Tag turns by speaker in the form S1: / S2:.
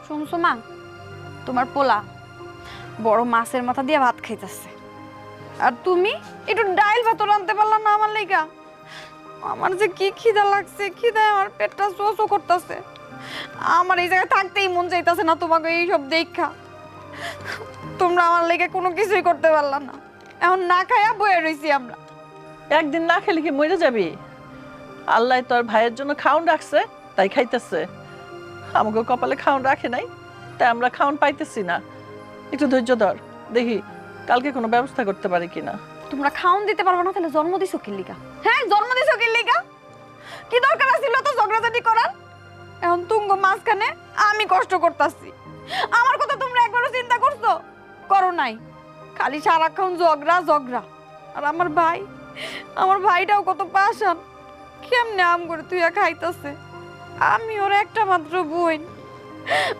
S1: শুনছো মা, তোমার পোলা বড় মাছের মাথা দিয়ে ভাত খাইতেছে, আর তুমি একটু ডাইল ভাত আনতে পারলাম না আমার লাইগা। আমার যে কি খিদা লাগছে, খিদায় আমার পেটটা চোচো করতেছে। আমার এই জায়গায় থাকতেই মন চাইতেছে না তোমাকে এইসব দেখা। তোমরা আমার লেগে কোনো কিছুই করতে পারলাম না, এখন না খাইয়া বয়ে রইছি আমরা।
S2: একদিন না খেলে কি মরে যাবি? আল্লাহ তোর ভাইয়ের জন্য খাওন রাখছে, তাই খাইতেছে। আমাকে কপালে খাওন রাখে নাই, তাই আমরা খাওন পাইতেছি না। একটু ধৈর্য ধর, দেখি কালকে কোনো ব্যবস্থা করতে পারি কিনা।
S1: তোমরা খাওন দিতে পারবো না, তাহলে জন্ম দিছো কি লিগা? হ্যাঁ, জন্ম দিছো কি লিগা? কি দরকার ছিল তো ঝগড়াঝাটি করার? এখন তুঙ্গ মাঝখানে আমি কষ্ট করতেছি, আমার কথা তোমরা একবারও চিন্তা করছো? করো নাই, খালি সারাক্ষণ ঝগড়া ঝগড়া। আর আমার ভাইটাও কত পাশান, কেমনে আম করে তুই খাইতেছে। আমি ওর একটা মাত্র বোন,